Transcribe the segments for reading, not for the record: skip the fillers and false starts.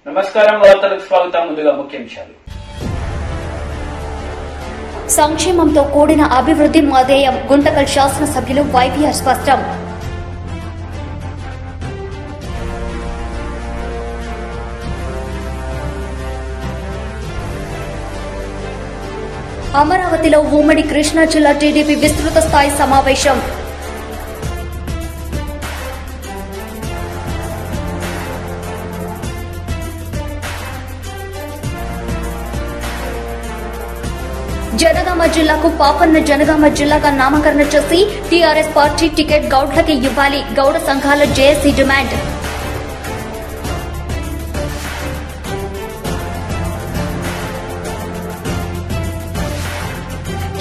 నమస్కారం, వార్తలకు స్వాగతం. ముందుగా ముఖ్యాంశాలు. సంక్షేమంతో కూడిన అభివృద్ధి మా ధ్యేయం. గుంతకల్ శాసనసభ్యులు వైవీఆర్ స్పష్టం. అమరావతిలో ఉమ్మడి కృష్ణా జిల్లా టీడీపీ విస్తృత స్థాయి సమావేశం. జనగామ జిల్లాకు పాపన్న జనగామ జిల్లాగా నామకరణ చేసి టీఆర్ఎస్ పార్టీ టికెట్ గౌడ్లకి ఇవ్వాలి. గౌడ సంఘాల జేఏసీ డిమాండ్.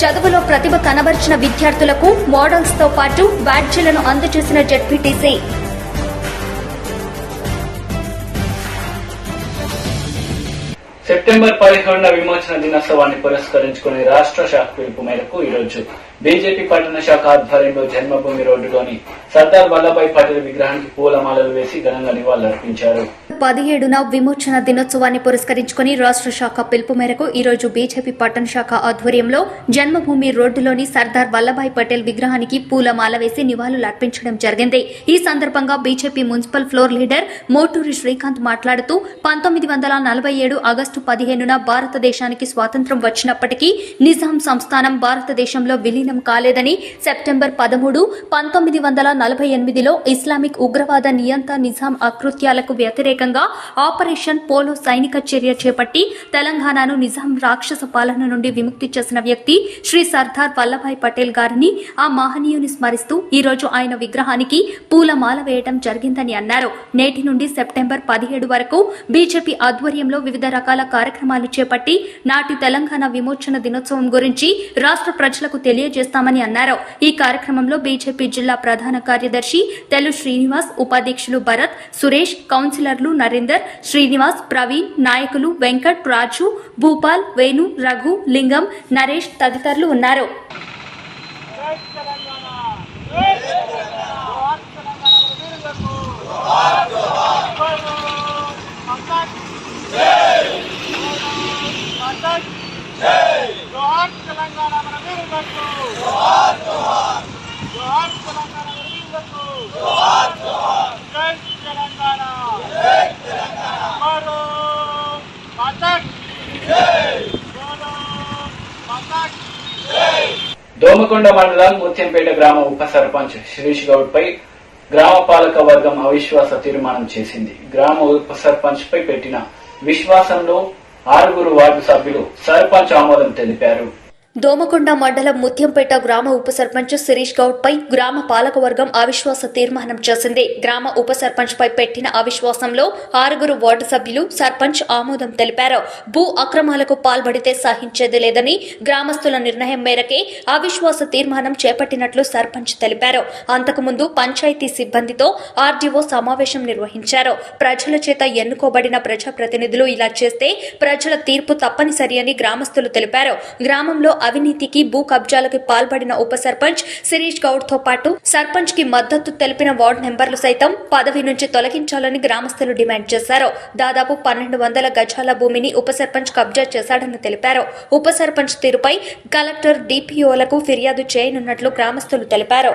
చదువులో ప్రతిభ కనబర్చిన విద్యార్థులకు మోడల్స్ తో పాటు బ్యాడ్జీలను అందజేసిన జెడ్పీటీసీ. సెప్టెంబర్ 11న విమోచన దినోత్సవాన్ని పురస్కరించుకుని రాష్ట్ర శాఖ పిలుపు మేరకు ఈరోజు బీజేపీ పట్టణ శాఖ ఆధ్వర్యంలో జన్మభూమి రోడ్డులోని సర్దార్ వల్లభాయ్ పటేల్ విగ్రహానికి పూలమాలలు వేసి ఘనంగా నివాళులర్పించారు. 17న విమోచన దినోత్సవాన్ని పురస్కరించుకుని రాష్ట్ర శాఖ పిలుపు మేరకు ఈరోజు బీజేపీ పట్టణ శాఖ ఆధ్వర్యంలో జన్మభూమి రోడ్డులోని సర్దార్ వల్లభాయ్ పటేల్ విగ్రహానికి పూలమాల వేసి నివాళులర్పించడం జరిగింది. ఈ సందర్భంగా BJP municipal floor leader Moturi Srikanth మాట్లాడుతూ 1947 ఆగస్టు 15న భారతదేశానికి స్వాతంత్ర్యం వచ్చినప్పటికీ నిజాం సంస్థానం భారతదేశంలో విలీనం కాలేదని, సెప్టెంబర్ 13, 1948లో ఇస్లామిక్ ఉగ్రవాద నియంత నిజాం అకృత్యాలకు వ్యతిరేకంగా ఆపరేషన్ పోలో సైనిక చర్య చేపట్టి తెలంగాణను నిజాం రాక్షస పాలన నుండి విముక్తి చేసిన వ్యక్తి శ్రీ సర్దార్ వల్లభాయ్ పటేల్ గారిని, ఆ మహనీయుని స్మరిస్తూ ఈ రోజు ఆయన విగ్రహానికి పూలమాల వేయడం జరిగిందని అన్నారు. నేటి నుండి సెప్టెంబర్ 17 వరకు బీజేపీ ఆధ్వర్యంలో వివిధ రకాల కార్యక్రమాలు చేపట్టి నాటి తెలంగాణ విమోచన దినోత్సవం గురించి రాష్ట్ర ప్రజలకు తెలియజేస్తామని అన్నారు. ఈ కార్యక్రమంలో బీజేపీ జిల్లా ప్రధాన కార్యదర్శి తెలు శ్రీనివాస్, ఉపాధ్యక్షులు భరత్, సురేష్, కౌన్సిలర్లు నరేందర్, శ్రీనివాస్, ప్రవీణ్, నాయకులు వెంకట్, రాజు, భూపాల్, వేణు, రఘు, లింగం, నరేష్ తదితరులు ఉన్నారు. దోమకొండ మండలం ముత్యంపేట గ్రామ ఉప సర్పంచ్ శిరీష్ గౌడ్ పై గ్రామ పాలక వర్గం అవిశ్వాస తీర్మానం చేసింది. గ్రామ ఉప సర్పంచ్ పై పెట్టిన విశ్వాసంలో 6 వార్డు సభ్యులు సర్పంచ్ ఆమోదం తెలిపారు. దోమకొండ మండలం ముత్యంపేట గ్రామ ఉప సర్పంచ్ శిరీష్ గౌడ్ పై గ్రామ పాలకవర్గం అవిశ్వాస తీర్మానం చేసింది. గ్రామ ఉప సర్పంచ్ పై పెట్టిన అవిశ్వాసంలో 6 వార్డు సభ్యులు సర్పంచ్ ఆమోదం తెలిపారు. భూ అక్రమాలకు పాల్పడితే సహించేది లేదని గ్రామస్తుల నిర్ణయం మేరకే అవిశ్వాస తీర్మానం చేపట్టినట్లు సర్పంచ్ తెలిపారు. అంతకుముందు పంచాయతీ సిబ్బందితో ఆర్డీఓ సమావేశం నిర్వహించారు. ప్రజల చేత ఎన్నుకోబడిన ప్రజాప్రతినిధులు ఇలా చేస్తే ప్రజల తీర్పు తప్పనిసరి అని గ్రామస్తులు తెలిపారు. గ్రామంలో అవినీతికి, భూ కబ్జాలకు పాల్పడిన ఉప సర్పంచ్ శిరీష్ గౌడ్ తో పాటు సర్పంచ్ కి మద్దతు తెలిపిన వార్డు మెంబర్లు సైతం పదవి నుంచి తొలగించాలని గ్రామస్తులు డిమాండ్ చేశారు. దాదాపు 1200 గజాల భూమిని ఉప సర్పంచ్ కబ్జా చేశాడని తెలిపారు. ఉప సర్పంచ్ తీరుపై కలెక్టర్, డిపిఓలకు ఫిర్యాదు చేయనున్నట్లు గ్రామస్తులు తెలిపారు.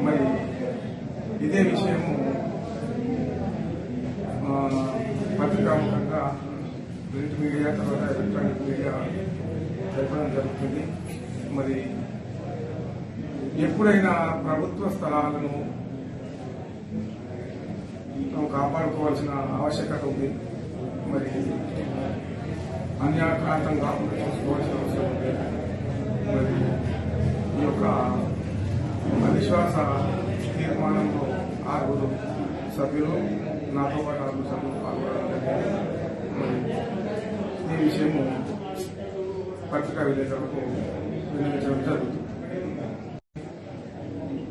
మరి ఇదే విషయము పత్రికాముఖంగా ప్రింట్ మీడియా, తర్వాత ఎలక్ట్రానిక్ మీడియా చెప్పడం జరుగుతుంది. మరి ఎప్పుడైనా ప్రభుత్వ స్థలాలను కాపాడుకోవాల్సిన ఆవశ్యకత ఉంది. మరి అన్యాక్రాంతం కాకుండా చూసుకోవాల్సిన అవసరం ఉంది. మరి ఈ యొక్క అవిశ్వాస తీర్మానంలో 6 సభ్యులు, నాతో పాటు 6 సభ్యులు పాల్గొనడం జరిగింది. మరి ఈ విషయము పత్రికా విలేకరులకు వినియోగించడం జరుగుతుంది.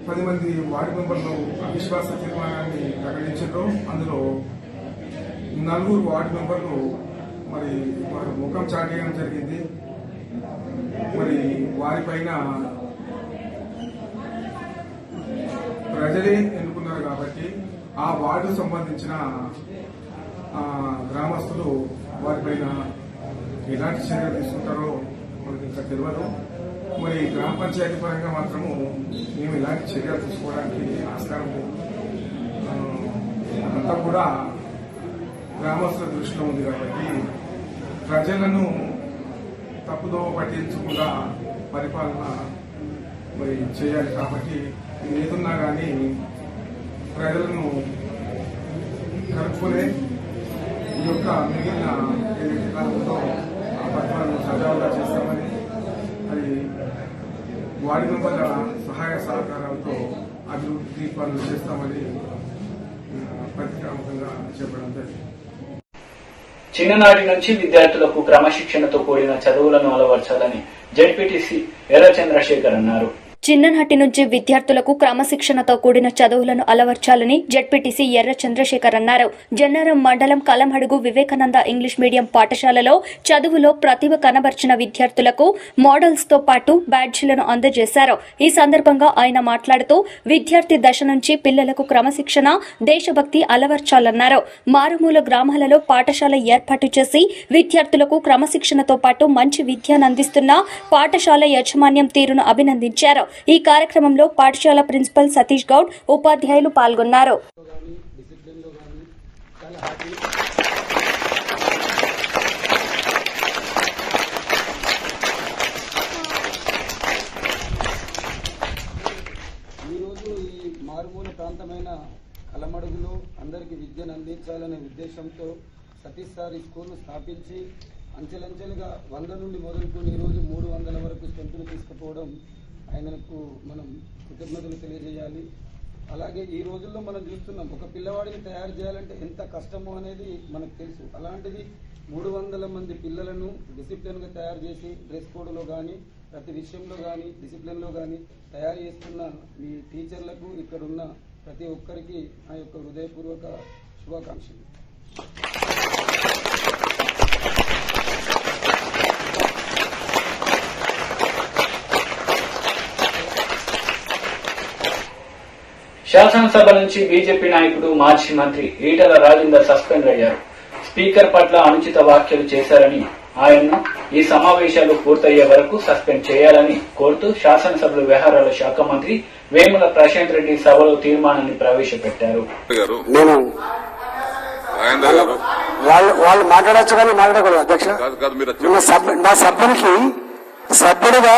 10 మంది వార్డు మెంబర్లు అవిశ్వాస తీర్మానాన్ని ప్రకటించారు. అందులో 4 వార్డు మెంబర్లు మరి వారు ముఖం చాటేయడం జరిగింది. మరి వారిపైన ప్రజలే ఎన్నుకున్నారు కాబట్టి ఆ వార్డుకు సంబంధించిన గ్రామస్తులు వారిపైన ఎలాంటి చర్యలు తీసుకుంటారో మనకి ఇంకా తెలియదు. మరి గ్రామ పంచాయతీ పరంగా మాత్రము మేము ఇలాంటి చర్యలు తీసుకోవడానికి ఆస్కారం లేదు. అంతా కూడా గ్రామస్తుల దృష్టిలో ఉంది కాబట్టి ప్రజలను తప్పుదోవ పట్టించకుండా పరిపాలన మరి చేయాలి. కాబట్టి ఏదున్నా కానీ ప్రజలను కలుపుకునే ఈ యొక్క మిగిలిన ఏదైతే కాలంలో ఆ పరిపాలన సజావుగా చేస్తామని, అది వార్డు మెంబర్ల సహాయ సహకారాలతో అభివృద్ధి పనులు చేస్తామని ప్రతిక్రామకంగా చెప్పడం జరిగింది. చిన్ననాటి నుంచి విద్యార్థులకు క్రమశిక్షణతో కూడిన చదువులను అలవర్చాలని జెడ్పీటీసీ ఎర్ర చంద్రశేఖర్ అన్నారు. చిన్ననాటి నుంచి విద్యార్థులకు క్రమశిక్షణతో కూడిన చదువులను అలవర్చాలని జెడ్పీటీసీ ఎర్ర చంద్రశేఖర్ అన్నారు. జన్నారం మండలం కలంహడుగు వివేకానంద ఇంగ్లీష్ మీడియం పాఠశాలలో చదువులో ప్రతిభ కనబర్చిన విద్యార్థులకు మోడల్స్ తో పాటు బ్యాడ్జీలను అందజేశారు. ఈ సందర్భంగా ఆయన మాట్లాడుతూ విద్యార్థి దశ నుంచి పిల్లలకు క్రమశిక్షణ, దేశభక్తి అలవర్చాలన్నారు. మారుమూల గ్రామాలలో పాఠశాల ఏర్పాటు చేసి విద్యార్థులకు క్రమశిక్షణతో పాటు మంచి విద్యను అందిస్తున్న పాఠశాల యాజమాన్యం తీరును అభినందించారు. ఈ కార్యక్రమంలో పాఠశాల ప్రిన్సిపల్ సతీష్ గౌడ్, ఉపాధ్యాయులు పాల్గొన్నారు. ఈరోజు ఈ మారుమూల ప్రాంతమైన కలమడుగులో అందరికీ విద్యను అందించాలనే ఉద్దేశంతో సతీష్ సార్ ఈ స్కూల్ను స్థాపించి అంచెలంచెలుగా 100 నుండి మొదలుకొని ఈరోజు 300 వరకు స్ట్రెంత్ను తీసుకుపోవడం ఆయనకు మనం కృతజ్ఞతలు తెలియజేయాలి. అలాగే ఈ రోజుల్లో మనం చూస్తున్నాం, ఒక పిల్లవాడిని తయారు చేయాలంటే ఎంత కష్టమో అనేది మనకు తెలుసు. అలాంటిది 300 మంది పిల్లలను డిసిప్లిన్గా తయారు చేసి డ్రెస్ కోడ్లో కానీ ప్రతి విషయంలో కానీ డిసిప్లిన్లో కానీ తయారు చేస్తున్న మీ టీచర్లకు, ఇక్కడున్న ప్రతి ఒక్కరికి నా యొక్క హృదయపూర్వక శుభాకాంక్షలు. శాసనసభ నుంచి బీజేపీ నాయకుడు మాజీ మంత్రి ఈటల రాజేందర్ సస్పెండ్ అయ్యారు. స్పీకర్ పట్ల అనుచిత వ్యాఖ్యలు చేశారని ఆయన్ను ఈ సమావేశాలు పూర్తయ్యే వరకు సస్పెండ్ చేయాలని కోరుతూ శాసనసభలో వ్యవహారాల శాఖ మంత్రి వేముల ప్రశాంత్ రెడ్డి సభలో తీర్మానాన్ని ప్రవేశపెట్టారు. వాళ్ళు మాట్లాడచ్చు కానీ మాట్లాడకూడదు అధ్యక్ష. నా సభ్యుడిగా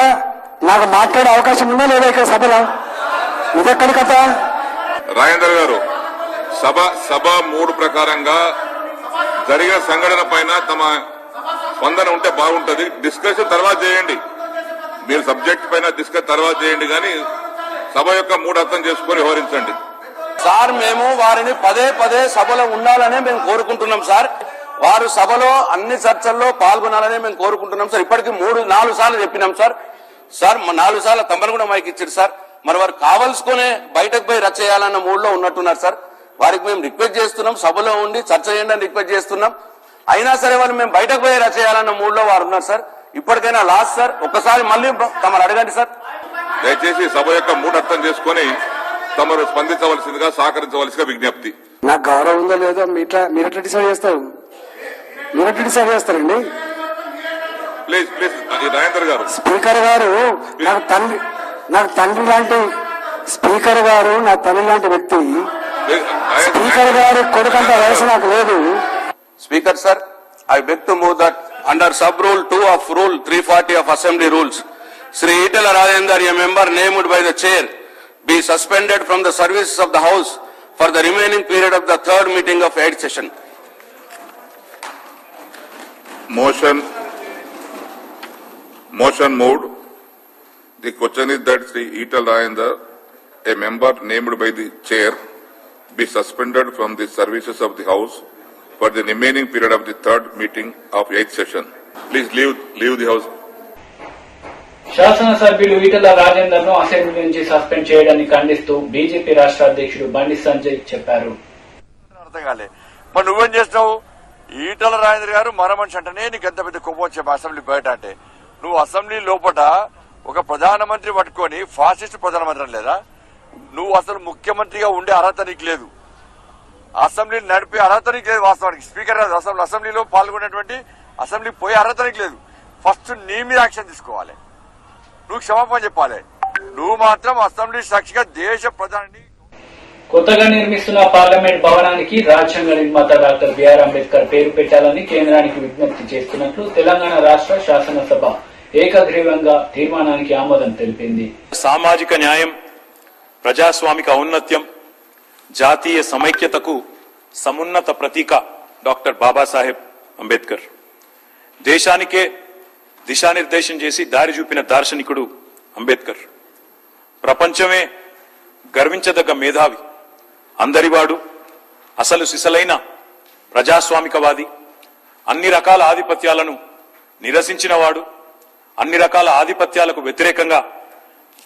నాకు మాట్లాడే అవకాశం ఉందా లేదా ఇక్కడ సభలో? ఇదెక్కడి కథ? రాజేందర్ గారు, సభ 3 ప్రకారంగా జరిగిన సంఘటన పైన తమ స్పందన ఉంటే బాగుంటది. డిస్కషన్ తర్వాత చేయండి, మీరు సబ్జెక్ట్ పైన డిస్కస్ తర్వాత చేయండి, కానీ సభ యొక్క 3 అర్థం చేసుకుని వ్యవహరించండి. సార్, మేము వారిని పదే సభలో ఉండాలనే మేము కోరుకుంటున్నాం సార్. వారు సభలో అన్ని చర్చల్లో పాల్గొనాలనే మేము కోరుకుంటున్నాం సార్. ఇప్పటికీ 3-4 సార్లు చెప్పినాం సార్. 4 సార్లు తమను కూడా మైక్ ఇచ్చారు సార్. మరి వారు కావలసుకునే బయటకు పోయి రచ్చ చేయాలన్న మూడ్లో ఉన్నట్టున్నారు సార్. వారికి మేము రిక్వెస్ట్ చేస్తున్నాం, సభలో ఉండి చర్చ చేయండి అని రిక్వెస్ట్ చేస్తున్నాం. అయినా సరే వాళ్ళు మేము బయటకు పోయి రచ్చ చేయాలన్న మూడ్లో వారు ఉన్నారు సార్. ఇప్పటికైనా లాస్ట్ సార్, ఒక్కసారి మళ్ళీ తమరు అడగండి సార్. దయచేసి సభ యొక్క 3 అర్థం చేసుకుని తమరు స్పందించవలసిందిగా, సహకరించవలసిగా విజ్ఞప్తి. నాకు గౌరవం ఉందో లేదో మీరెట్లా డిసైడ్ చేస్తారు? మీరెట్లా డిసైడ్ చేస్తారండి? ప్లీజ్ రాజేందర్ గారు. స్పీకర్ గారు నాకు తండ్రి లాంటి స్పీకర్ గారు, నా తండ్రి లాంటి వ్యక్తి. స్పీకర్ గారు కొడుకంత వయసు నాకు లేదు. Speaker sir, I beg to move that under sub rule 2 of rule 340 of assembly rules, Sri Itala Rajendar, a member named by the chair, be suspended from the services of the house for the remaining period of the 3rd meeting of 8th session. Motion moved. The question is that Sri Itala Rajendar, a member named by the chair, be suspended from the services of the house for the remaining period of the 3rd meeting of 8th session. Please leave the house. శాసనసభ్యులు ఈటల రాజేందర్ ను assembly నుంచి suspend చేయడాన్ని ఖండిస్తూ BJP రాష్ట్ర అధ్యక్షుడు బండి సంజయ్ చెప్పారు. అర్థం కాలే, మరి నువ్వేం చేస్తావు? ఈటల రాజేందర్ గారు మరో మనిషి అంటేనే నీకు ఎంత పెద్ద కోపం వచ్చే అసెంబ్లీ బయట అంటే నువ్వు అసెంబ్లీ లోపల ఒక ప్రధానమంత్రి పట్టుకొని ఫాసిస్ట్ ప్రధానమంత్రి లేదా? నువ్వు అసలు ముఖ్యమంత్రిగా ఉండే అర్హత నీకు లేదు, అసెంబ్లీని నడిపే అర్హత నీకు లేదు. వాస్తవానికి స్పీకర్ అసెంబ్లీలో పాల్గొనేటువంటి అసెంబ్లీ పోయే అర్హత నీకు లేదు. ఫస్ట్ నీ మీద యాక్షన్ తీసుకోవాలి, నువ్వు క్షమాపణ చెప్పాలి. నువ్వు మాత్రం అసెంబ్లీ సాక్షిగా దేశ ప్రధాని. కొత్తగా నిర్మిస్తున్న పార్లమెంట్ భవనానికి రాజ్యాంగ నిర్మాత డాక్టర్ బిఆర్ అంబేద్కర్ పేరు పెట్టాలని కేంద్రానికి విజ్ఞప్తి చేస్తున్నట్లు తెలంగాణ రాష్ట్ర శాసనసభ ఏకగ్రీవంగా తీర్మానానికి ఆమోదం తెలిపింది. సామాజిక న్యాయం, ప్రజాస్వామిక ఔన్నత్యం, జాతీయ సమైక్యతకు సమున్నత ప్రతీక డాక్టర్ బాబాసాహెబ్ అంబేద్కర్. దేశానికే దిశానిర్దేశం చేసి దారి చూపిన దార్శనికుడు అంబేద్కర్. ప్రపంచమే గర్వించదగ్గ మేధావి, అందరివాడు, అసలు సిసలైన ప్రజాస్వామికవాది, అన్ని రకాల ఆధిపత్యాలను నిరసించినవాడు, అన్ని రకాల ఆధిపత్యాలకు వ్యతిరేకంగా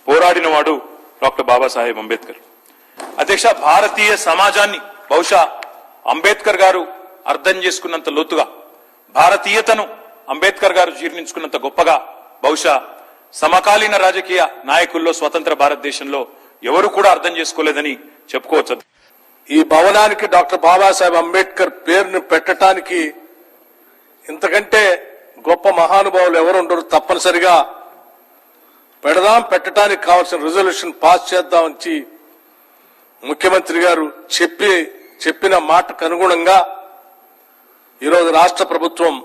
పోరాడినవాడు డాక్టర్ బాబాసాహెబ్ అంబేద్కర్. అధ్యక్ష, భారతీయ సమాజాన్ని బహుశా అంబేద్కర్ గారు అర్థం చేసుకున్నంత లోతుగా, భారతీయతను అంబేద్కర్ గారు జీర్ణించుకున్నంత గొప్పగా బహుశా సమకాలీన రాజకీయ నాయకుల్లో స్వతంత్ర భారతదేశంలో ఎవరు కూడా అర్థం చేసుకోలేదని చెప్పుకోవచ్చు. ఈ భవనానికి డాక్టర్ బాబాసాహెబ్ అంబేద్కర్ పేరును పెట్టడానికి ఇంతకంటే గొప్ప మహానుభావులు ఎవరుండరు. తప్పనిసరిగా పెడదాం, పెట్టడానికి కావాల్సిన రిజల్యూషన్ పాస్ చేద్దామని ముఖ్యమంత్రి గారు చెప్పిన మాటకు అనుగుణంగా ఈరోజు రాష్ట్ర ప్రభుత్వం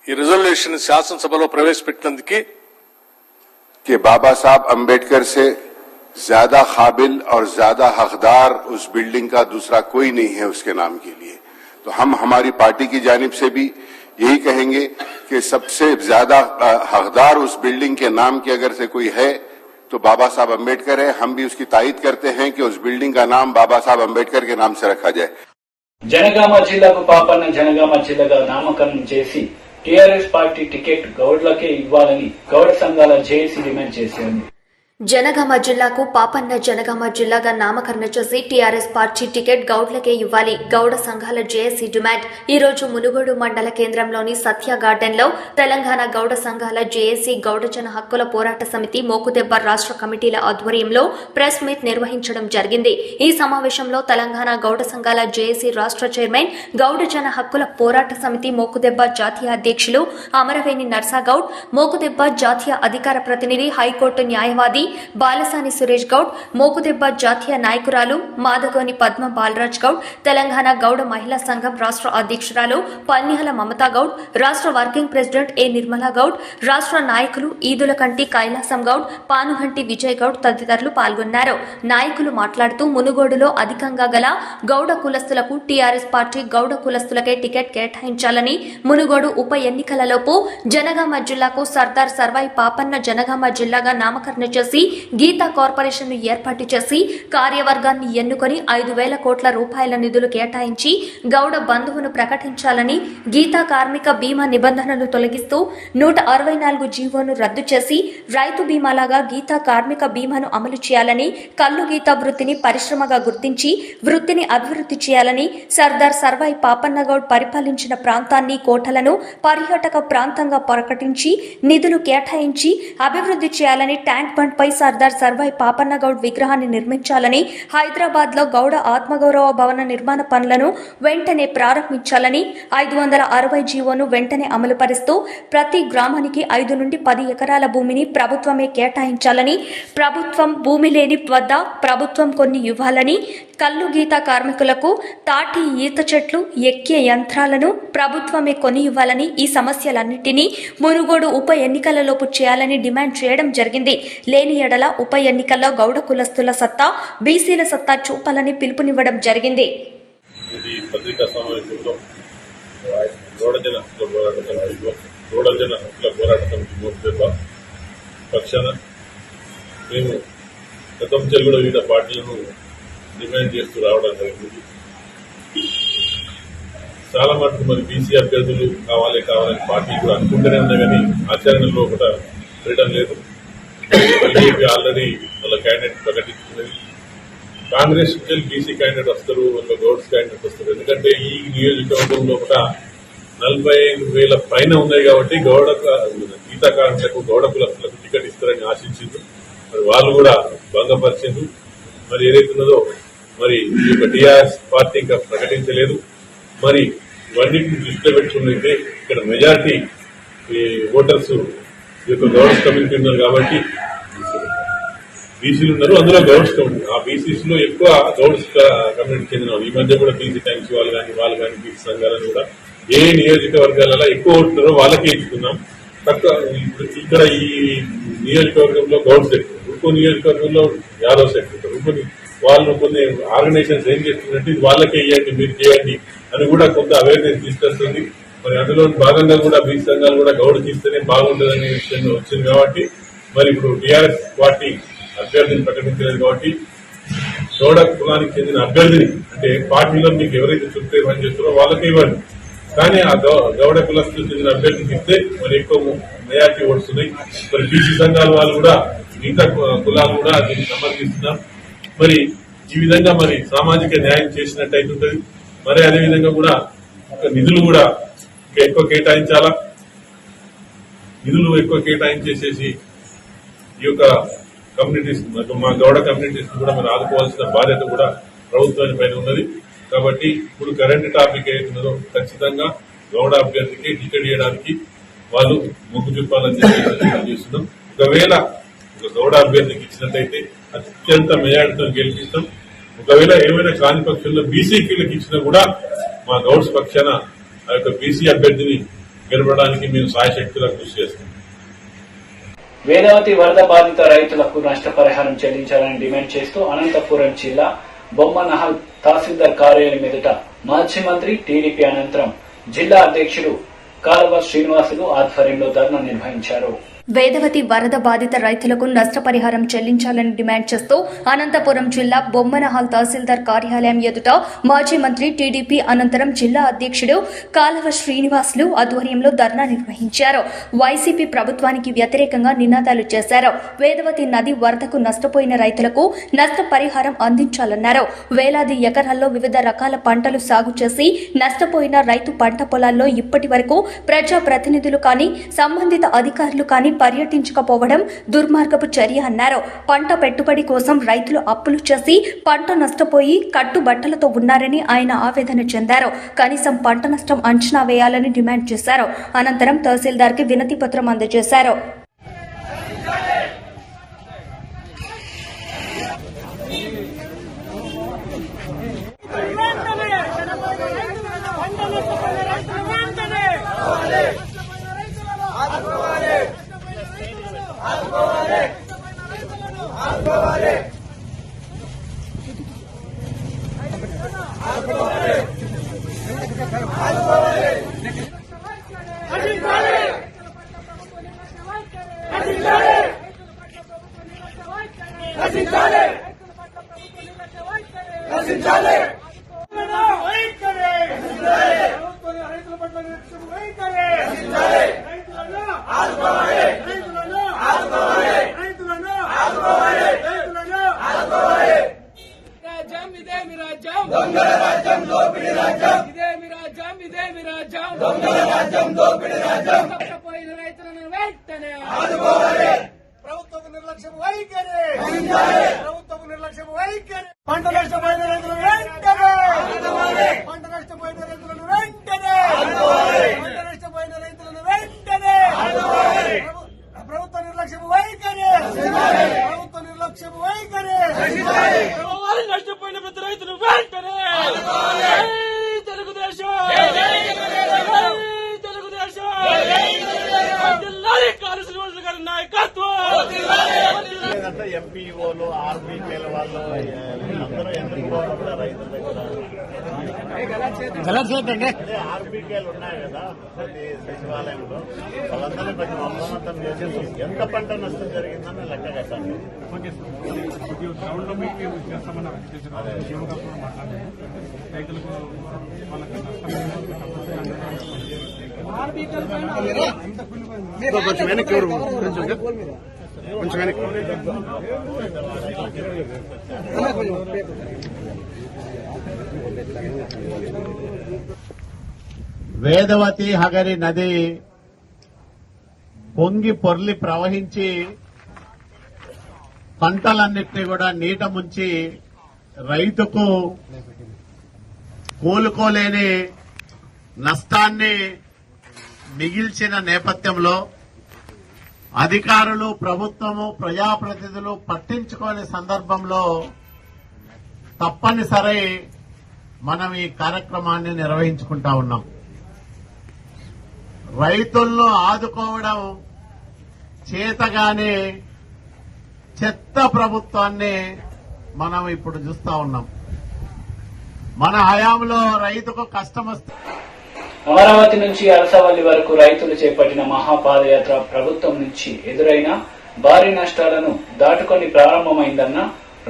ఈ రిజల్యూషన్ శాసనసభలో ప్రవేశపెట్టినందుకు कि बाबा साहब अंबेडकर से ज्यादा काबिल और ज्यादा हकदार उस बिल्डिंग का दूसरा कोई नहीं है उसके नाम के लिए। तो हम हमारी पार्टी की जानिब से भी यही कहेंगे कि सबसे ज्यादा हकदार उस बिल्डिंग के नाम की अगर से कोई है तो बाबा साहब अंबेडकर है। हम भी उसकी तायीद करते हैं कि उस बिल्डिंग का नाम बाबा साहब अंबेडकर के नाम से रखा जाए। జనగామ జిల్లాకు పాపన్న జనగామ జిల్లాగా నామకరణం చేసి టీఆర్ఎస్ పార్టీ టికెట్ గౌడ్లకే ఇవ్వాలని గౌడ సంఘాల జేఏసీ డిమాండ్ చేసింది. జనగామ జిల్లాకు పాపన్న జనగామ జిల్లాగా నామకరణ చేసి టీఆర్ఎస్ పార్టీ టికెట్ గౌడ్లకే ఇవ్వాలి గౌడ సంఘాల జేఏసీ డిమాండ్. ఈ రోజు మునుగోడు మండల కేంద్రంలోని సత్య గార్డెన్ లో తెలంగాణ గౌడ సంఘాల జేఏసీ గౌడజన హక్కుల పోరాట సమితి మోకుదెబ్బ రాష్ట్ర కమిటీల ఆధ్వర్యంలో ప్రెస్ మీట్ నిర్వహించడం జరిగింది. ఈ సమావేశంలో తెలంగాణ గౌడ సంఘాల జేఏసీ రాష్ట్ర చైర్మన్ గౌడజన హక్కుల పోరాట సమితి మోకుదెబ్బ జాతీయ అధ్యక్షులు అమరవేణి నర్సాగౌడ్, మోకుదెబ్బ జాతీయ అధికార ప్రతినిధి, హైకోర్టు న్యాయవాది బాలసాని సురేష్ గౌడ్, మోకుదెబ్బ జాతీయ నాయకురాలు మాదగోని పద్మ బాలరాజ్ గౌడ్, తెలంగాణ గౌడ మహిళా సంఘం రాష్ట్ర అధ్యక్షురాలు పన్యాల మమతా గౌడ్, రాష్ట్ర వర్కింగ్ ప్రెసిడెంట్ ఏ నిర్మలా గౌడ్, రాష్ట్ర నాయకులు ఈదులకంటి కైలాసం గౌడ్, పానుగంటి విజయ్ గౌడ్ తదితరులు పాల్గొన్నారు. నాయకులు మాట్లాడుతూ మునుగోడులో అధికంగా గల గౌడ కులస్తులకు టీఆర్ఎస్ పార్టీ గౌడ కులస్తులకే టికెట్ కేటాయించాలని, మునుగోడు ఉప ఎన్నికలలోపు జనగామ జిల్లాకు సర్దార్ సర్వాయి పాపన్న జనగామ జిల్లాగా నామకరణ చేసి గీతా కార్పొరేషన్ ను ఏర్పాటు చేసి కార్యవర్గాన్ని ఎన్నుకొని 5,000 కోట్ల రూపాయల నిధులు కేటాయించి గౌడ బంధువును ప్రకటించాలని, గీతా కార్మిక బీమా నిబంధనలు తొలగిస్తూ 164 జీవోను రద్దు చేసి రైతు బీమాలాగా గీతా కార్మిక బీమాను అమలు చేయాలని, కల్లు గీతా వృత్తిని పరిశ్రమగా గుర్తించి వృత్తిని అభివృద్ధి చేయాలని, సర్దార్ సర్వాయి పాపన్నగౌడ్ పరిపాలించిన ప్రాంతాన్ని కోటలను పర్యాటక ప్రాంతంగా ప్రకటించి నిధులు కేటాయించి అభివృద్ధి చేయాలని, ట్యాంక్ బండ్ పై సర్దార్ సర్వాయి పాపన్నగౌడ్ విగ్రహాన్ని నిర్మించాలని, హైదరాబాద్ లో గౌడ ఆత్మగౌరవ భవన నిర్మాణ పనులను వెంటనే ప్రారంభించాలని, 560 జీవోను వెంటనే అమలు పరుస్తూ ప్రతి గ్రామానికి 5 నుండి 10 ఎకరాల భూమిని ప్రభుత్వమే కేటాయించాలని, ప్రభుత్వం భూమి లేని వద్ద ప్రభుత్వం కొన్ని ఇవ్వాలని, కల్లు గీత కార్మికులకు తాటి ఈత చెట్లు ఎక్కే యంత్రాలను ప్రభుత్వమే కొని ఇవ్వాలని, ఈ సమస్యలన్నింటినీ మునుగోడు ఉప ఎన్నికలలోపు చేయాలని డిమాండ్ చేయడం జరిగింది. లేని ఎడల ఉప ఎన్నికల్లో గౌడ కులస్తుల సత్తా, బీసీల సత్తా చూపాలని పిలుపునివ్వడం జరిగింది. ఈ పత్రికా సమావేశంలో గౌడజన హక్కుల పోరాట సమితి మోకుదెబ్బ పక్షాన మేము గతం కూడా వివిధ పార్టీలను డిమాండ్ చేస్తూ రావడం జరిగింది. చాలా మటుకు మరి బీసీ అభ్యర్థులు కావాలని పార్టీ కూడా అనుకుంటూనే ఉంది, కానీ ఆచరణలో కూడా చేయడం లేదు. బీజేపీ ఆల్రెడీ వాళ్ళ క్యాండిడేట్ ప్రకటించుకున్నది. కాంగ్రెస్ బీసీ క్యాండిడేట్ వస్తారు, వాళ్ళ గౌడ్స్ క్యాండిడేట్ వస్తారు. ఎందుకంటే ఈ నియోజకవర్గంలో కూడా 45,000 పైన ఉన్నాయి కాబట్టి గౌడ గీతా కార్మికులకు గౌడ కులస్తులకు టికెట్ ఇస్తారని ఆశించింది. మరి వాళ్ళు కూడా భంగపరిచింది. మరి ఏదైతున్నదో మరి ఈ యొక్క టీఆర్ఎస్ పార్టీ ఇంకా ప్రకటించలేదు. మరి ఇవన్నింటిని దృష్టిలో పెట్టుకున్నైతే ఇక్కడ మెజార్టీ ఈ ఓటర్స్ ఈ యొక్క గౌడ్స్ కమ్యూనిటీ ఉన్నారు కాబట్టి బీసీలు ఉన్నారు, అందులో గౌడ్స్ కమ్యూనిటీ. ఆ బీసీస్ లో ఎక్కువ గౌడ్స్ కమ్యూనిటీ చెందిన వాళ్ళు. ఈ మధ్య కూడా బీసీ టైమ్స్ వాళ్ళు కానీ బీసీ సంఘాలను కూడా ఏ నియోజకవర్గాలలో ఎక్కువ ఓటున్నారో వాళ్ళకే ఇచ్చుకున్నాం. తక్కువ ఇక్కడ ఈ నియోజకవర్గంలో గౌడ్స్ ఎక్కువ, ఇంకో నియోజకవర్గంలో యాదవ్స్ ఎక్కువ. వాళ్ళు కొన్ని ఆర్గనైజేషన్స్ ఏం చేస్తున్నట్టు ఇది వాళ్ళకే ఇవ్వండి, మీరు చేయండి అని కూడా కొంత అవేర్నెస్ తీసుకొస్తుంది. మరి అందులో భాగంగా కూడా బీసీ సంఘాలు కూడా గౌడ్కి ఇస్తేనే బాగుంటుందనే విషయం వచ్చింది కాబట్టి మరి ఇప్పుడు టీఆర్ఎస్ పార్టీ అభ్యర్థిని ప్రకటించలేదు కాబట్టి గౌడ కులానికి చెందిన అభ్యర్థిని అంటే పార్టీలో మీకు ఎవరైతే చుట్టూ పని చేస్తారో వాళ్ళకే ఇవ్వండి. కానీ ఆ గౌడ కులస్తులకు చెందిన అభ్యర్థికి ఇస్తే మరి ఎక్కువ మెజార్టీ ఓట్స్తున్నాయి. మరి బీసీ సంఘాల వాళ్ళు కూడా మిగతా కులాలు కూడా దీన్ని సమర్థిస్తున్నారు. మరి ఈ విధంగా మరి సామాజిక న్యాయం చేసినట్టు అవుతుంది. మరి అదేవిధంగా కూడా నిధులు కూడా ఎక్కువ కేటాయించాలా, నిధులు ఎక్కువ కేటాయించేసేసి ఈ యొక్క కమ్యూనిటీస్ మా గౌడ కమ్యూనిటీస్ కూడా మరి ఆదుకోవాల్సిన బాధ్యత కూడా ప్రభుత్వానికి పైన ఉన్నది. కాబట్టి ఇప్పుడు కరెంట్ టాపిక్ ఏదైతున్నదో ఖచ్చితంగా గౌడ అభ్యర్థికి టికెట్ ఇవ్వడానికి వాళ్ళు మొగ్గు చూపాలని చెప్పి చేస్తున్నాం. ఒకవేళ ఒక గౌడ అభ్యర్థికి ఇచ్చినట్టయితే అత్యంత మెజార్టీతో గెలిపిస్తాం. ఒకవేళ ఏమైనా కాని పక్షంలో బీసీకి ఇచ్చినా కూడా మా గౌడ్స్ పక్షాన ఆ యొక్క బీసీ అభ్యర్థిని గెలపడానికి మేము సాయశక్తులా కృషి చేస్తాం. వేదవతి వరద బాధిత రైతులకు నష్టపరిహారం చెల్లించాలని డిమాండ్ చేస్తూ అనంతపురం జిల్లా బొమ్మనహల్ తహసీల్దార్ కార్యాలయం ఎదుట మాజీ మంత్రి టీడీపీ అనంతరం జిల్లా అధ్యక్షుడు కాలువ శ్రీనివాసులు ఆధ్వర్యంలో ధర్నా నిర్వహించారు. వేదవతి వరద బాధిత రైతులకు నష్టపరిహారం చెల్లించాలని డిమాండ్ చేస్తూ అనంతపురం జిల్లా బొమ్మనహాల్ తహసీల్దార్ కార్యాలయం ఎదుట మాజీ మంత్రి టీడీపీ అనంతరం జిల్లా అధ్యక్షుడు కాలవ శ్రీనివాసులు ఆధ్వర్యంలో ధర్నా నిర్వహించారు. వైసీపీ ప్రభుత్వానికి వ్యతిరేకంగా నినాదాలు చేశారు. వేదవతి నది వరదకు నష్టపోయిన రైతులకు నష్టపరిహారం అందించాలన్నారు. వేలాది ఎకరాల్లో వివిధ రకాల పంటలు సాగు చేసి నష్టపోయిన రైతు పంట పొలాల్లో ఇప్పటి వరకు ప్రజాప్రతినిధులు కానీ సంబంధిత అధికారులు కానీ పర్యటించకపోవడం దుర్మార్గపు చర్య అన్నారు. పంట పెట్టుబడి కోసం రైతులు అప్పులు చేసి పంట నష్టపోయి కట్టుబట్టలతో ఉన్నారని ఆయన ఆవేదన చెందారు. కనీసం పంట నష్టం అంచనా వేయాలని డిమాండ్ చేశారు. అనంతరం తహసీల్దార్కి వినతి పత్రం అందజేశారు. పంట నష్టపోయిన రైతులను వెంటనే పంట నష్టపోయిన రైతులను వెంటనే పంట నష్టపోయిన రైతులను వెంటనే ప్రభుత్వ నిర్లక్ష్యం వైఖరి ప్రభుత్వ నిర్లక్ష్యం వైఖరి నష్టపోయిన ప్రతి రైతులు వెంటనే తెలుగుదేశం తెలుగుదేశం కాళేశ్వర గారి నాయకత్వం ఎంపీఓలు ఆర్బీకేల వాళ్ళు అందరూ ఎందుకు పోకుండా రైతుల దగ్గర ఆర్బీకేలు ఉన్నాయి కదా ప్రతి సచివాలయంలో వాళ్ళందరూ ప్రతి మొత్తం చేసి ఎంత పంట నష్టం జరిగిందని లెక్క కట్టాలి. రైతులకు వాళ్ళకి కొంచెం వెనక్కి కొంచెం వెనక్కి వేదవతి హగరి నది పొంగి పొర్లి ప్రవహించి పంటలన్నింటినీ కూడా నీట ముంచి రైతుకు కోలుకోలేని నష్టాన్ని మిగిల్చిన నేపథ్యంలో అధికారులు, ప్రభుత్వము, ప్రజాప్రతినిధులు పట్టించుకోని సందర్భంలో తప్పనిసరి మనం ఈ కార్యక్రమాన్ని నిర్వహించుకుంటా ఉన్నాం. రైతులను ఆదుకోవడం చేతగానే చెత్త ప్రభుత్వాన్ని మనం ఇప్పుడు చూస్తా ఉన్నాం. మన హయాంలో రైతుకు కష్టం వస్తే అమరావతి నుంచి అరసవల్లి వరకు రైతులు చేపట్టిన మహాపాదయాత్ర ప్రభుత్వం నుంచి ఎదురైన భారీ నష్టాలను దాటుకొని ప్రారంభమైందన్న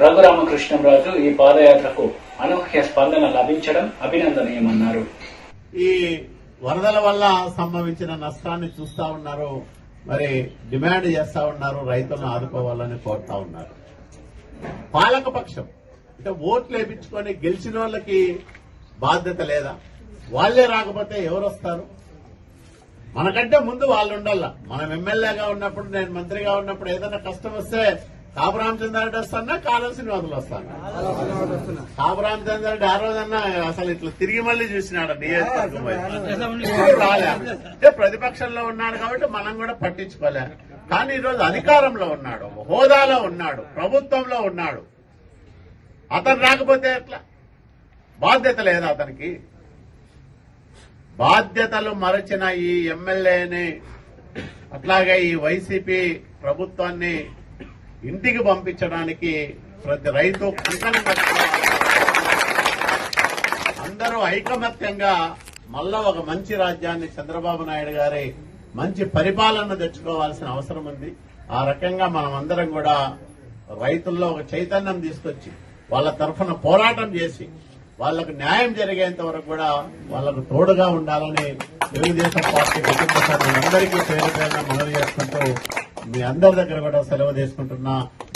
రఘురామకృష్ణంరాజు ఈ పాదయాత్రకు అనూహ్య స్పందన లభించడం అభినందనీయమన్నారు. ఈ వరదల వల్ల సంభవించిన నష్టాన్ని చూస్తా ఉన్నారు, మరి డిమాండ్ చేస్తా ఉన్నారు, రైతులను ఆదుకోవాలని కోరుతా ఉన్నారు. పాలకపక్షం అంటే ఓట్లు వేయించుకొని గెలిచిన వాళ్ళకి బాధ్యత లేదా? వాళ్లే రాకపోతే ఎవరు వస్తారు? మనకంటే ముందు వాళ్ళు ఉండాల. మనం ఎమ్మెల్యేగా ఉన్నప్పుడు, నేను మంత్రిగా ఉన్నప్పుడు ఏదైనా కష్టం వస్తే కాపు రామచంద్రారెడ్డి వస్తానా, కాలువ శ్రీనివాసులు వస్తానా? కాపు రామచంద్రారెడ్డి ఆ రోజన్నా అసలు ఇట్లా తిరిగి మళ్లీ చూసినాడు నియోజకవర్గం రాలే. అంటే ప్రతిపక్షంలో ఉన్నాడు కాబట్టి మనం కూడా పట్టించుకోలే. కానీ ఈరోజు అధికారంలో ఉన్నాడు, హోదాలో ఉన్నాడు, ప్రభుత్వంలో ఉన్నాడు. అతను రాకపోతే ఎట్లా? బాధ్యత లేదా అతనికి? బాధ్యతలు మరచిన ఈ ఎమ్మెల్యేని, అట్లాగే ఈ వైసీపీ ప్రభుత్వాన్ని ఇంటికి పంపించడానికి ప్రతి రైతు కంకణం కట్టుకోవాలి. అందరూ ఐకమత్యంగా మళ్ళా ఒక మంచి రాజ్యాన్ని, చంద్రబాబు నాయుడు గారి మంచి పరిపాలన తెచ్చుకోవాల్సిన అవసరం ఉంది. ఆ రకంగా మనం అందరం కూడా రైతుల్లో ఒక చైతన్యం తీసుకొచ్చి వాళ్ళ తరఫున పోరాటం చేసి వాళ్లకు న్యాయం జరిగేంత వరకు కూడా వాళ్లకు తోడుగా ఉండాలని తెలుగుదేశం పార్టీ కుటుంబ సభ్యులందరికీ పేరు పేరున మనవి చేసుకుంటూ మీ అందరి దగ్గర కూడా సెలవు తీసుకుంటున్నా.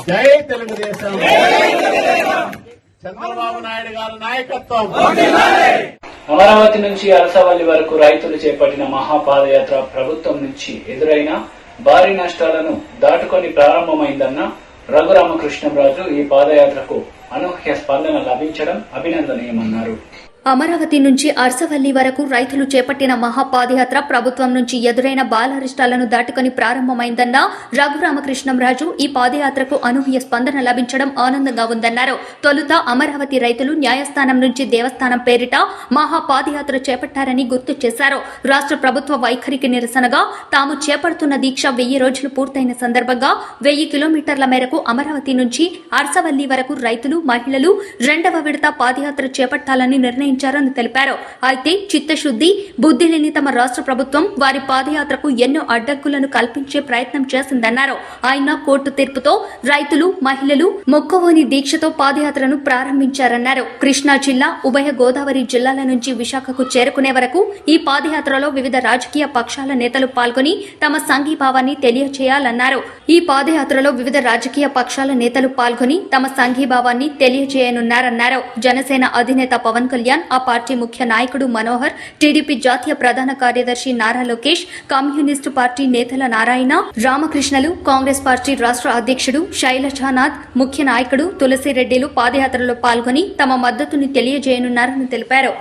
జై తెలుగుదేశం, చంద్రబాబు నాయుడు గారి నాయకత్వం. అమరావతి నుంచి అరసవల్లి వరకు రైతులు చేపట్టిన మహాపాదయాత్ర ప్రభుత్వం నుంచి ఎదురైన భారీ నష్టాలను దాటుకొని ప్రారంభమైందన్న రఘురామకృష్ణంరాజు ఈ పాదయాత్రకు అనూహ్య స్పందన లభించడం అభినందనీయమన్నారు. అమరావతి నుంచి అర్సవల్లి వరకు రైతులు చేపట్టిన మహాపాదయాత్ర ప్రభుత్వం నుంచి ఎదురైన బాలారిష్టాలను దాటుకుని ప్రారంభమైందన్న రఘురామకృష్ణంరాజు ఈ పాదయాత్రకు అనూహ్య స్పందన లభించడం ఆనందంగా ఉందన్నారు. తొలుత అమరావతి రైతులు న్యాయస్థానం నుంచి దేవస్థానం పేరిట మహాపాదయాత్ర చేపట్టారని గుర్తు చేశారు. రాష్ట్ర ప్రభుత్వ వైఖరికి నిరసనగా తాము చేపడుతున్న దీక్ష 1000 రోజులు పూర్తయిన సందర్భంగా 1000 కిలోమీటర్ల మేరకు అమరావతి నుంచి అర్సవల్లి వరకు రైతులు, మహిళలు 2వ విడత పాదయాత్ర చేపట్టాలని నిర్ణయించారు తెలిపారు. అయితే చిత్తశుద్ది, బుద్ది లేని తమ రాష్ట్ర ప్రభుత్వం వారి పాదయాత్రకు ఎన్నో అడ్డంకులను కల్పించే ప్రయత్నం చేసిందన్నారు. ఆయన కోర్టు తీర్పుతో రైతులు, మహిళలు మొక్కవోని దీక్షతో పాదయాత్రను ప్రారంభించారన్నారు. కృష్ణా జిల్లా, ఉభయ గోదావరి జిల్లాల నుంచి విశాఖకు చేరుకునే వరకు ఈ పాదయాత్రలో వివిధ రాజకీయ పక్షాల నేతలు పాల్గొని తమ సంఘీభావాన్ని తెలియజేయాలన్నారు. ఈ పాదయాత్రలో వివిధ రాజకీయ పక్షాల నేతలు పాల్గొని తమ సంఘీభావాన్ని తెలియజేయనున్నారన్నారు. జనసేన అధినేత పవన్ కళ్యాణ్, ఆ పార్టీ ముఖ్య నాయకుడు మనోహర్, టీడీపీ జాతీయ ప్రధాన కార్యదర్శి నారా లోకేష్, కమ్యూనిస్టు పార్టీ నేతల నారాయణ, రామకృష్ణలు, కాంగ్రెస్ పార్టీ రాష్ట్ర అధ్యక్షుడు శైలజానాథ్, ముఖ్య నాయకుడు తులసిరెడ్డిలు పాదయాత్రలో పాల్గొని తమ మద్దతుని తెలియజేయనున్నారని తెలిపారు.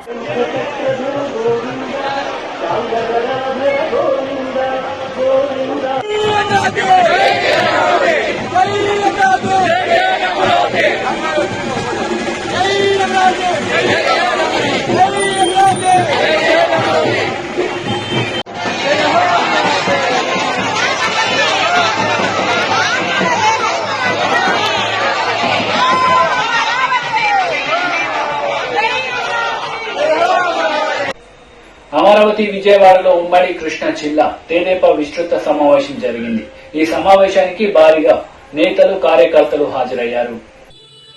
అమరావతి, విజయవాడలో ఉమ్మడి కృష్ణా జిల్లా తెదేపా విస్తృత సమావేశం జరిగింది. ఈ సమావేశానికి భారీగా నేతలు, కార్యకర్తలు హాజరయ్యారు.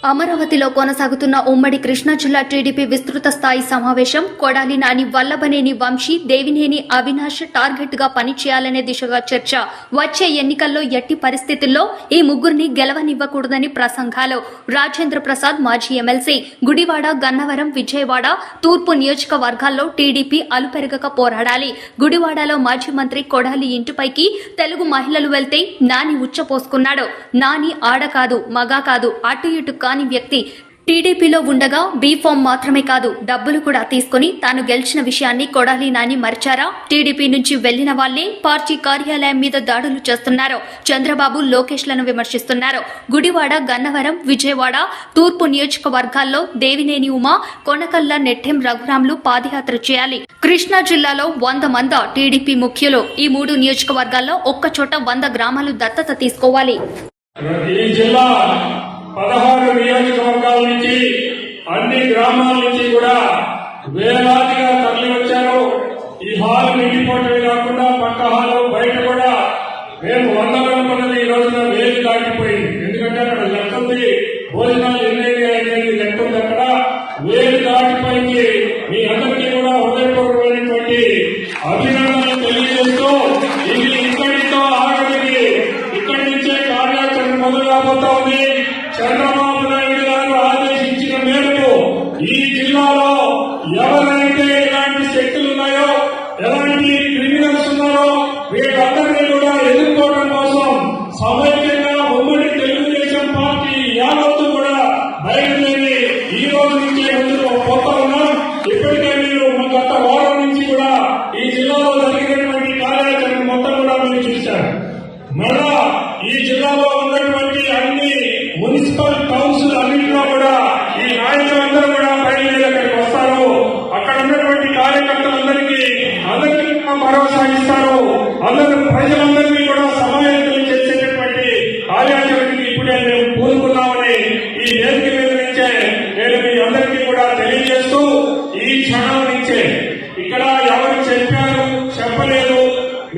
అమరావతిలో కొనసాగుతున్న ఉమ్మడి కృష్ణా జిల్లా టీడీపీ విస్తృత స్థాయి సమావేశం కొడాలి నాని, వల్లభనేని వంశీ, దేవినేని అవినాష్ టార్గెట్ గా పనిచేయాలనే దిశగా చర్చ. వచ్చే ఎన్నికల్లో ఎట్టి పరిస్థితుల్లో ఈ ముగ్గురిని గెలవనివ్వకూడదని ప్రసంగాలు. రాజేంద్ర ప్రసాద్ మాజీ ఎమ్మెల్సీ. గుడివాడ, గన్నవరం, విజయవాడ తూర్పు నియోజకవర్గాల్లో టీడీపీ అలుపెరగక పోరాడాలి. గుడివాడలో మాజీ మంత్రి కొడాలి ఇంటిపైకి తెలుగు మహిళలు వెళ్తే నాని ఉచ్చపోసుకున్నాడు. నాని ఆడ కాదు, మగ కాదు, అటు ఇటు కాని వ్యక్తి. టీడీపీలో ఉండగా బీఫామ్ మాత్రమే కాదు, డబ్బులు కూడా తీసుకుని తాను గెలిచిన విషయాన్ని కొడాలి నాని మరిచారా? టీడీపీ నుంచి వెళ్లిన వాళ్లే పార్టీ కార్యాలయం మీద దాడులు చేస్తున్నారు. చంద్రబాబు, లోకేష్లను విమర్శిస్తున్నారు. గుడివాడ, గన్నవరం, విజయవాడ తూర్పు నియోజకవర్గాల్లో దేవినేని ఉమా, కొనకల్ల నెట్టెం రఘురాంలు పాదయాత్ర చేయాలి. కృష్ణా జిల్లాలో 100 మంది టీడీపీ ముఖ్యులు. ఈ 3 నియోజకవర్గాల్లో ఒక్కచోట 100 గ్రామాలు దత్తత తీసుకోవాలి. ఈ జిల్లా 16 నియోజకవర్గాల నుంచి అన్ని గ్రామాల నుంచి కూడా వేలాదిగా తరలి వచ్చారు. ఈ హాల్ నిండిపోవటమే కాకుండా పక్క హాలు బయట కూడా మేము 100 అనుకున్నది ఈ రోజున 1000 దాటిపోయింది. ఎందుకంటే అక్కడ లెక్క ఉంది, భోజనాలు ఎన్ని లెక్క ఉంది, అక్కడ 1000 దాటిపోయింది. మీ అందరికీ కూడా హృదయపూర్వకమైనటువంటి అభినందనలు తెలియజేస్తూ ఇది ఇక్కడితో ఆగడికి ఇక్కడి నుంచే కార్యాచరణ మొదలు కాబోతా ఉంది. చంద్రబాబు నాయుడు గారు ఆదేశించిన మేరకు ఈ జిల్లాలో ఎవరైతే ఎలాంటి శక్తులు ఉన్నాయో, ఎలాంటి క్రిమినల్స్ ఉన్నారో వీళ్ళందరినీ కూడా ఎదుర్కోవడం కోసం సమైక్యంగా ఉమ్మడి తెలుగుదేశం పార్టీ యావత్తు కూడా బయలుదేరి ఈ రోజు నుంచి ముందుకు పోతా ఉన్నాం. ఇప్పటికే మీరు గత వారం నుంచి కూడా ఈ జిల్లాలో జరిగినటువంటి కార్యాచరణ మొత్తం కూడా మీరు చూశారు. మళ్ళా ఈ జిల్లాలో ఉన్నటువంటి అన్ని మున్సిపల్ కౌన్సిల్ అన్నింటిలో కూడా ఈ నాయకులందరూ కూడా బయలుదేరి అక్కడికి వస్తారు. అక్కడ ఉన్నటువంటి కార్యకర్తలందరికీ భరోసా ఇస్తారు. అందరూ ప్రజలందరినీ కూడా సమాయత్తం చేసేటటువంటి కార్యాచరణకి ఇప్పుడే మేము పూనుకున్నామని ఈ వేదిక మీద నుంచే నేను మీ అందరికీ కూడా తెలియజేస్తూ ఈ క్షణం నుంచే ఇక్కడ ఎవరు చెప్పారు చెప్పలేదు,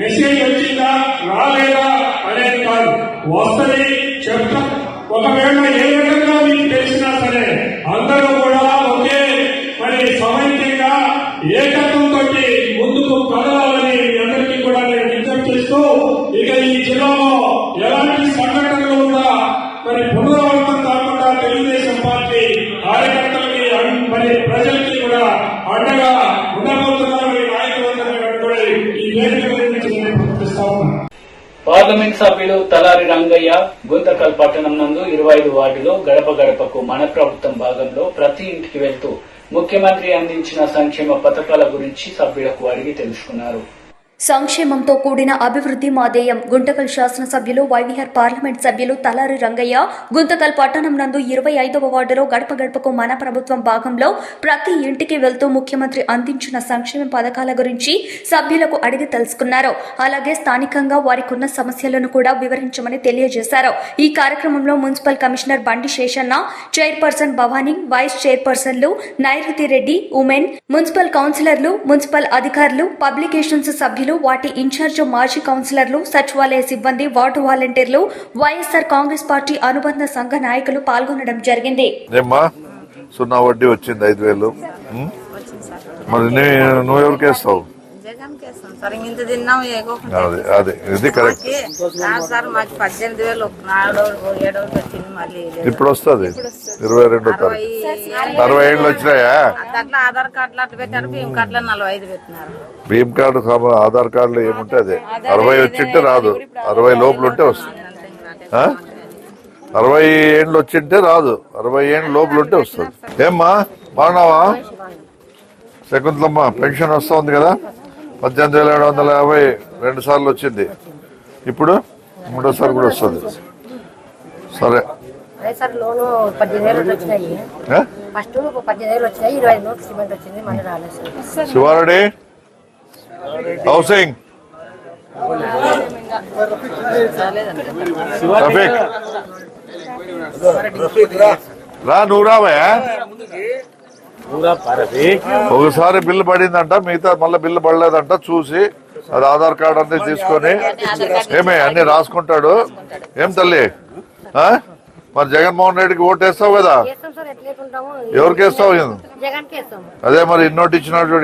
మెసేజ్ వచ్చిందా రాలేదా అనేది కాదు, వస్తుంది చెప్తా. ఒకవేళ ఏ విధంగా మీకు తెలిసినా సరే అందరూ కూడా ఒకే సమైక్యంగా ఏకత్వంతో ముందుకు కదలాలని మీ అందరికీ కూడా నేను విజ్ఞప్తి చేస్తూ, ఇక ఈ జిల్లాలో ఎలాంటి సంఘటనలు ఉన్నా పునరావృతం కాకుండా తెలుగుదేశం పార్టీ కార్యకర్తలకి ప్రజలకి కూడా అండగా ఉండబోతున్నారని నాయకులందరూ కూడా ఈ వేదిక గురించి నేను ప్రకటిస్తా ఉన్నాను. పార్లమెంట్ సభ్యులు తలారి రంగయ్య గుంతకల్ పట్టణం నందు 25 వార్డులో గడప గడపకు మన ప్రభుత్వం భాగంలో ప్రతి ఇంటికి వెళ్తూ ముఖ్యమంత్రి అందించిన సంక్షేమ పథకాల గురించి సభ్యులకు అడిగి తెలుసుకున్నారు. సంక్షేమంతో కూడిన అభివృద్ధి మా ధ్యేయం. గుంతకల్ శాసనసభ్యులు వైవీఆర్ పార్లమెంట్ సభ్యులు తలారి రంగయ్య గుంతకల్ పట్టణం నందు 25వ వార్డులో గడప గడపకు మన ప్రభుత్వం భాగంలో ప్రతి ఇంటికి వెళ్తూ ముఖ్యమంత్రి అందించిన సంక్షేమ పథకాల గురించి సభ్యులకు అడిగి తెలుసుకున్నారు. అలాగే స్థానికంగా వారికున్న సమస్యలను కూడా వివరించమని తెలియజేశారు. ఈ కార్యక్రమంలో మున్సిపల్ కమిషనర్ బండి శేషన్న, చైర్పర్సన్ భవానీ, వైస్ చైర్పర్సన్లు నైరుతి రెడ్డి, ఉమెన్, మున్సిపల్ కౌన్సిలర్లు, మున్సిపల్ అధికారులు, పబ్లికేషన్స్ సభ్యులు, వాటి ఇన్ఛార్జ్ మాజీ కౌన్సిలర్లు, సచివాలయ సిబ్బంది, వార్డు వాలంటీర్లు, వైఎస్ఆర్ కాంగ్రెస్ పార్టీ అనుబంధ సంఘ నాయకులు పాల్గొనడం జరిగింది. సున్నా వడ్డీ వచ్చింది 5,000. మరి నువ్వు ఎవరికి వేస్తావు? అదే ఇది కరెక్ట్. ఇప్పుడు వస్తుంది 22 తారీఖు. 60 ఏళ్ళు వచ్చినాయా? భీమ్ కార్డు ఆధార్ కార్డులో ఏముంటే అదే 60 వచ్చింటే రాదు, 60 లోపల ఉంటే వస్తుంది. 60 ఏళ్ళు వచ్చింటే రాదు, 60 ఏళ్ళు లోపల ఉంటే వస్తుంది. ఏమ్మా బాగున్నావా? శకుంతలమ్మ పెన్షన్ వస్తా ఉంది కదా, 18,750 2 సార్లు వచ్చింది. ఇప్పుడు 3ోసారి కూడా వస్తుంది. సరే శివారెడ్డి హౌసింగ్ రా, నువ్వు రావయా? ఒకసారి బిల్లు పడిందంట, మిగతా మళ్ళీ బిల్లు పడలేదంట. చూసి అది ఆధార్ కార్డు అన్ని తీసుకొని ఏమే అన్ని రాసుకుంటాడు. ఏం తల్లి మరి జగన్మోహన్ రెడ్డికి ఓటు వేస్తావు కదా, ఎవరికి వేస్తావు? అదే మరి ఇన్నోటి ఇచ్చినాడు,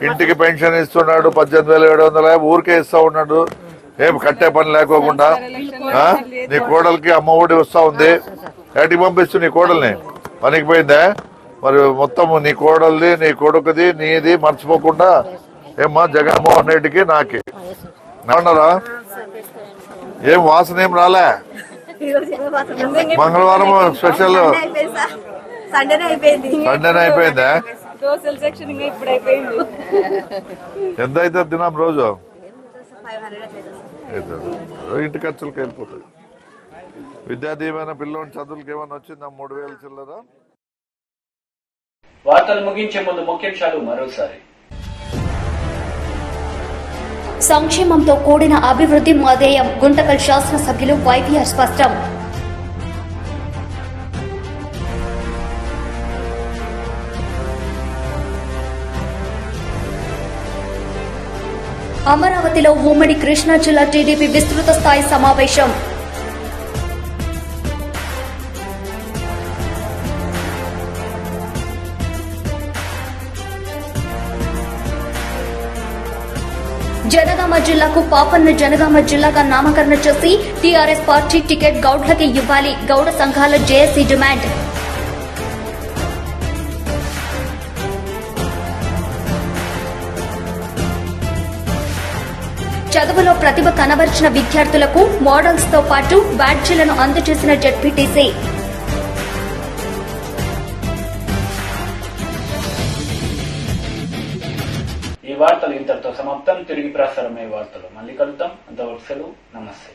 ఇంటికి పెన్షన్ ఇస్తున్నాడు 18,750 ఊరికే ఇస్తా ఉన్నాడు, ఏం కట్టే పని లేకోకుండా. నీ కోడలికి అమ్మ ఒడి వస్తా ఉంది, ఏటికి పంపిస్తు నీ కోడల్ని? పనికి పోయిందే? మరి మొత్తం నీ కోడల్ది, నీ కొడుకుది, నీది మర్చిపోకుండా ఏమ్మా జగన్మోహన్ రెడ్డికి నాకి ఏమన్నారా? ఏం వాసన ఏం రాలే? మంగళవారం స్పెషల్ సండేనే అయిపోయిందా? ఎంత అవుతుంది దినం రోజు? ఇంటి ఖర్చులకి వెళ్ళిపోతుంది. విద్యా దీవెన పిల్లల చదువులకి ఏమైనా వచ్చిందా? 3,000 చిల్లర. వార్తలు ముగించే ముందు ముఖ్యాంశాలు మరోసారి. సంక్షేమంతో కూడిన అభివృద్ధి మాధేయం, గుంతకల్ శాసనసభ్యులు వైవిఆర్ స్పష్టం. అమరావతిలో ఉమ్మడి కృష్ణా జిల్లా టీడీపీ విస్తృత స్థాయి సమావేశం. జనగామ జిల్లాకు పాపన్న జనగామ జిల్లాగా నామకరణ చేసి టీఆర్ఎస్ పార్టీ టికెట్ గౌడ్లకి ఇవ్వాలి, గౌడ సంఘాల జేఏసీ డిమాండ్. చదువులో ప్రతిభ కనబరిచిన విద్యార్థులకు మోడల్స్ తో పాటు బ్యాడ్జీలను అందజేసిన జెడ్పీటీసీ. ఈ వార్తలు ఇంతటితో సమాప్తం. తిరిగి ప్రసారమయ్యే వార్తలు మళ్ళీ కలుద్దాం. అంతవరకు సెలవు. నమస్తే.